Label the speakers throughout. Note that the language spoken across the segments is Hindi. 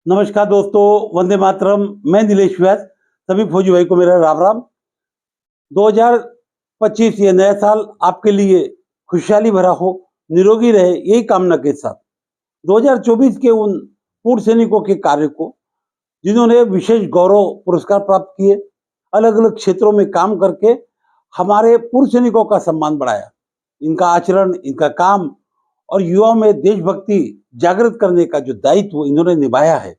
Speaker 1: नमस्कार दोस्तों, वंदे मातरम। मैं नीलेश व्यास। सभी फौजी भाई को मेरा राम राम। 2025 ये नया साल आपके लिए खुशहाली भरा हो, निरोगी रहे, यही कामना के साथ 2024 के उन पूर्व सैनिकों के कार्य को जिन्होंने विशेष गौरव पुरस्कार प्राप्त किए, अलग अलग क्षेत्रों में काम करके हमारे पूर्व सैनिकों का सम्मान बढ़ाया। इनका आचरण, इनका काम और युवाओं में देशभक्ति जागृत करने का जो दायित्व इन्होंने निभाया है,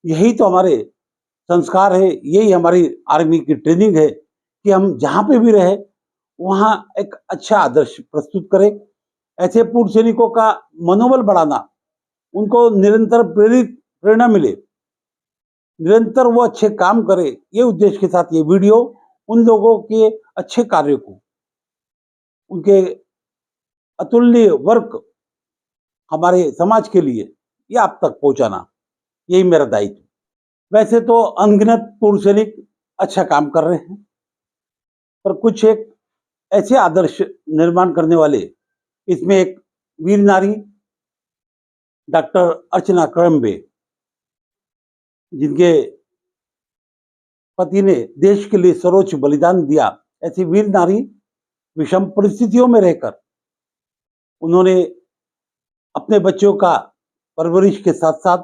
Speaker 1: यही तो हमारे संस्कार है, यही हमारी आर्मी की ट्रेनिंग है कि हम जहाँ पे भी रहे वहाँ एक अच्छा आदर्श प्रस्तुत करें। ऐसे पूर्व सैनिकों का मनोबल बढ़ाना, उनको निरंतर प्रेरणा मिले, निरंतर वो अच्छे काम करे, ये उद्देश्य के साथ ये वीडियो उन लोगों के अच्छे कार्य को, उनके अतुलनीय वर्क हमारे समाज के लिए ये आप तक पहुंचाना, यही मेरा दायित्व। वैसे तो अनगिनत पूर्व सैनिक अच्छा काम कर रहे हैं, पर कुछ एक ऐसे आदर्श निर्माण करने वाले, इसमें एक वीर नारी डॉक्टर अर्चना कड़म्बे, जिनके पति ने देश के लिए सर्वोच्च बलिदान दिया। ऐसी वीर नारी विषम परिस्थितियों में रहकर उन्होंने अपने बच्चों का परवरिश के साथ साथ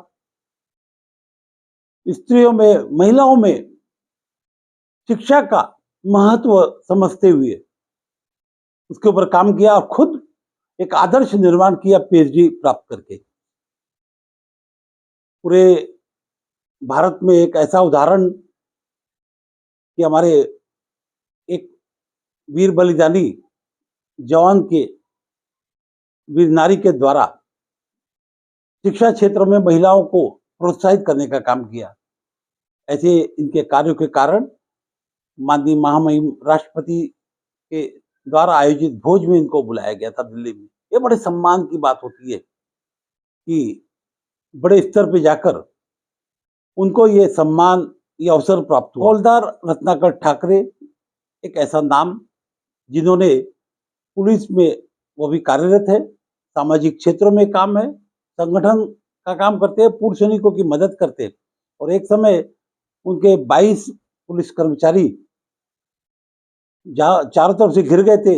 Speaker 1: स्त्रियों में, महिलाओं में शिक्षा का महत्व समझते हुए उसके ऊपर काम किया और खुद एक आदर्श निर्माण किया पीएचडी प्राप्त करके। पूरे भारत में एक ऐसा उदाहरण कि हमारे एक वीर बलिदानी जवान के, वीर नारी के द्वारा शिक्षा क्षेत्र में महिलाओं को प्रोत्साहित करने का काम किया। ऐसे इनके कार्यों के कारण माननीय महामहिम राष्ट्रपति के द्वारा आयोजित भोज में इनको बुलाया गया था दिल्ली में। ये बड़े सम्मान की बात होती है कि बड़े स्तर पे जाकर उनको ये सम्मान, ये अवसर प्राप्त हुआ। हवलदार रत्नाकर ठाकरे एक ऐसा नाम जिन्होंने पुलिस में वो भी कार्यरत है, सामाजिक क्षेत्रों में काम है, संगठन का काम करते हैं, पूर्व सैनिकों की मदद करते हैं। और एक समय उनके 22 पुलिस कर्मचारी चारों तरफ से घिर गए थे,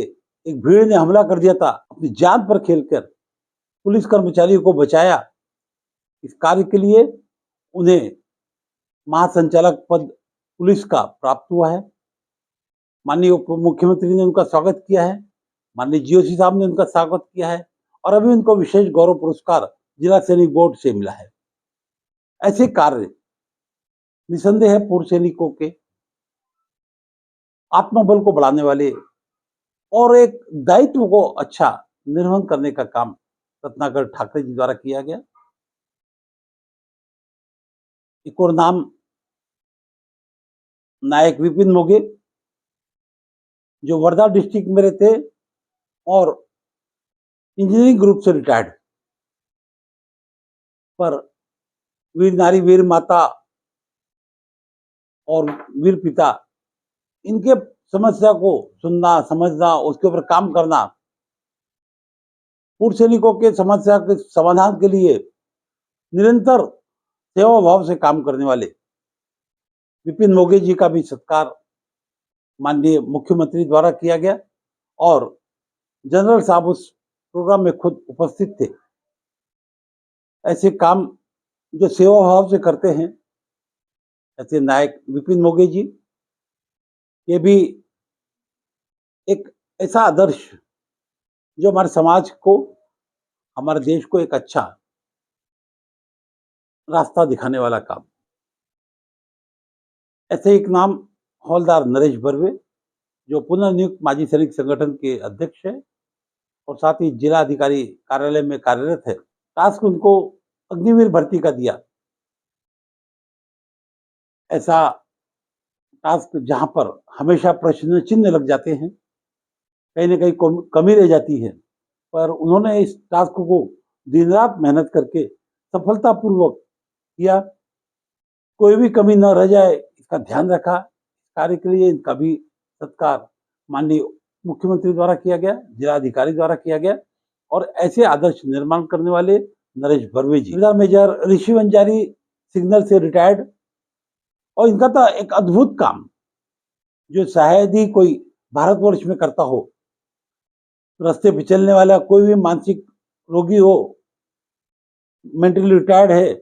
Speaker 1: एक भीड़ ने हमला कर दिया था, अपनी जान पर खेलकर पुलिस कर्मचारियों को बचाया। इस कार्य के लिए उन्हें महासंचालक पद पुलिस का प्राप्त हुआ है। माननीय उप मुख्यमंत्री ने उनका स्वागत किया है, माननीय जीओसी साहब ने उनका स्वागत किया है और अभी उनको विशेष गौरव पुरस्कार जिला सैनिक बोर्ड से मिला है। ऐसे कार्य निसंदेह पूर्व सैनिकों के आत्मबल को बढ़ाने वाले और एक दायित्व को अच्छा निर्वहन करने का काम रत्नाकर ठाकरे जी द्वारा किया गया। एक और नाम नायक विपिन मोगे, जो वर्धा डिस्ट्रिक्ट में रहते और इंजीनियरिंग ग्रुप से रिटायर्ड, पर वीर नारी, वीर माता और वीर पिता, इनके समस्या को सुनना, समझना, उसके ऊपर काम करना, पूर्व सैनिकों के समस्या के समाधान के लिए निरंतर सेवा भाव से काम करने वाले विपिन मोगे जी का भी सत्कार माननीय मुख्यमंत्री द्वारा किया गया और जनरल साहब उस प्रोग्राम में खुद उपस्थित थे। ऐसे काम जो सेवा भाव से करते हैं, ऐसे नायक विपिन मोगे जी, ये भी एक ऐसा आदर्श जो हमारे समाज को, हमारे देश को एक अच्छा रास्ता दिखाने वाला काम। ऐसे एक नाम हवलदार नरेश बर्वे, जो पुनर्नियुक्त माजी सैनिक संगठन के अध्यक्ष है और साथ ही जिला अधिकारी कार्यालय में कार्यरत है। टास्क उनको अग्निवीर भर्ती का दिया। ऐसा टास्क जहां पर हमेशा प्रश्न चिन्ह लग जाते हैं, कहीं ना कहीं कमी रह जाती है, पर उन्होंने इस टास्क को दिन रात मेहनत करके सफलतापूर्वक किया। कोई भी कमी न रह जाए, इसका ध्यान रखा। कार्य के लिए इनका भी सत्कार माननीय मुख्यमंत्री द्वारा किया गया, जिलाधिकारी द्वारा किया गया और ऐसे आदर्श निर्माण करने वाले नरेश बर्वे जी। मेजर ऋषि वंजारी सिग्नल से रिटायर्ड, और इनका तो एक अद्भुत काम जो शायद ही कोई भारतवर्ष में करता हो। रास्ते पे चलने वाला कोई भी मानसिक रोगी हो, मेंटली रिटायर्ड है,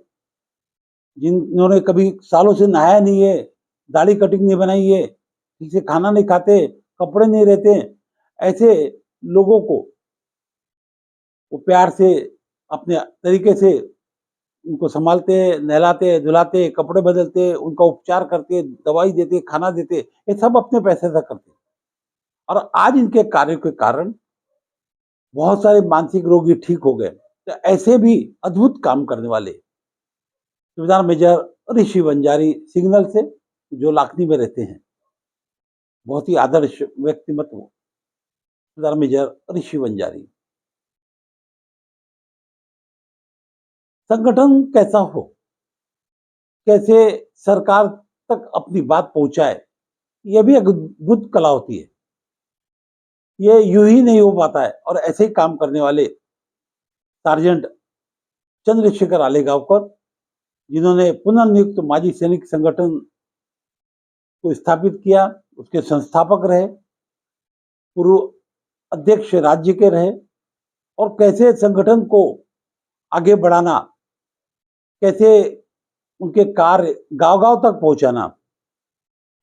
Speaker 1: जिन्होंने कभी सालों से नहाया नहीं है, दाढ़ी कटिंग नहीं बनाई है, ठीक से खाना नहीं खाते, कपड़े नहीं रहते, ऐसे लोगों को वो प्यार से अपने तरीके से उनको संभालते, नहलाते, धुलाते, कपड़े बदलते, उनका उपचार करते, दवाई देते, खाना देते, ये सब अपने पैसे से करते। और आज इनके कार्य के कारण बहुत सारे मानसिक रोगी ठीक हो गए। तो ऐसे भी अद्भुत काम करने वाले सूबेदार मेजर ऋषि वंजारी सिग्नल से, जो लाखनी में रहते हैं, बहुत ही आदर्श व्यक्तिमत्व सूबेदार मेजर ऋषि वंजारी। संगठन कैसा हो, कैसे सरकार तक अपनी बात पहुंचाए, यह भी एक अद्भुत कला होती है। ये यूं ही नहीं हो पाता है। और ऐसे ही काम करने वाले सार्जेंट चंद्रशेखर आलेगांवकर, जिन्होंने पुनर्नियुक्त माजी सैनिक संगठन को स्थापित किया, उसके संस्थापक रहे, पूर्व अध्यक्ष राज्य के रहे, और कैसे संगठन को आगे बढ़ाना, कैसे उनके कार्य गांव-गांव तक पहुंचाना,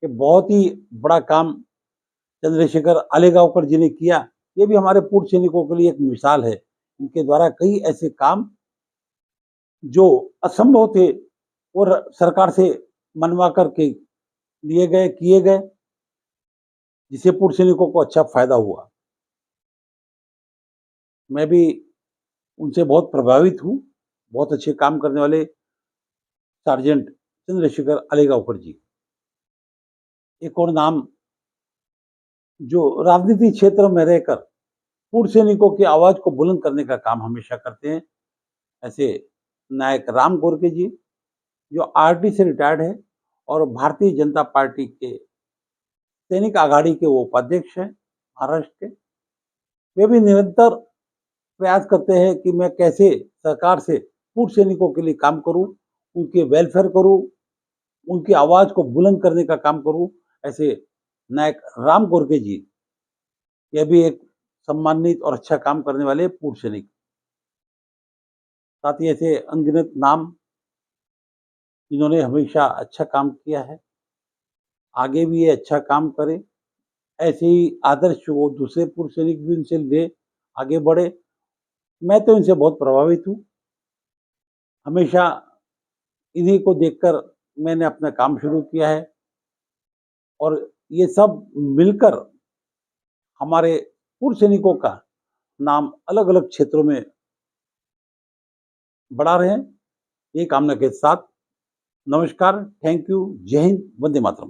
Speaker 1: ये बहुत ही बड़ा काम चंद्रशेखर आलेगांवकर जी ने किया। ये भी हमारे पूर्व सैनिकों के लिए एक मिसाल है। इनके द्वारा कई ऐसे काम जो असंभव थे, और सरकार से मनवा करके लिए गए, किए गए, जिससे पूर्व सैनिकों को अच्छा फायदा हुआ। मैं भी उनसे बहुत प्रभावित हूँ। बहुत अच्छे काम करने वाले सार्जेंट चंद्रशेखर आलेगांवकर जी। एक और नाम जो राजनीति क्षेत्र में रहकर पूर्व सैनिकों की आवाज को बुलंद करने का काम हमेशा करते हैं, ऐसे नायक राम गोरके जी, जो आरटी से रिटायर्ड है और भारतीय जनता पार्टी के सैनिक आघाड़ी के वो उपाध्यक्ष हैं महाराष्ट्र के। वे भी निरंतर प्रयास करते हैं कि मैं कैसे सरकार से पूर्व सैनिकों के लिए काम करूं, उनके वेलफेयर करूं, उनकी आवाज को बुलंद करने का काम करूं। ऐसे नायक राम गोरके जी, यह भी एक सम्मानित और अच्छा काम करने वाले पूर्व सैनिक। साथ ही ऐसे अनगिनत नाम जिन्होंने हमेशा अच्छा काम किया है, आगे भी ये अच्छा काम करें, ऐसे ही आदर्श वो दूसरे पूर्व सैनिक भी उनसे ले, आगे बढ़े। मैं तो इनसे बहुत प्रभावित हूँ। हमेशा इन्हीं को देखकर मैंने अपना काम शुरू किया है, और ये सब मिलकर हमारे पूर्व सैनिकों का नाम अलग-अलग क्षेत्रों में बढ़ा रहे हैं। ये कामना के साथ नमस्कार, थैंक यू, जय हिंद, वंदे मातरम।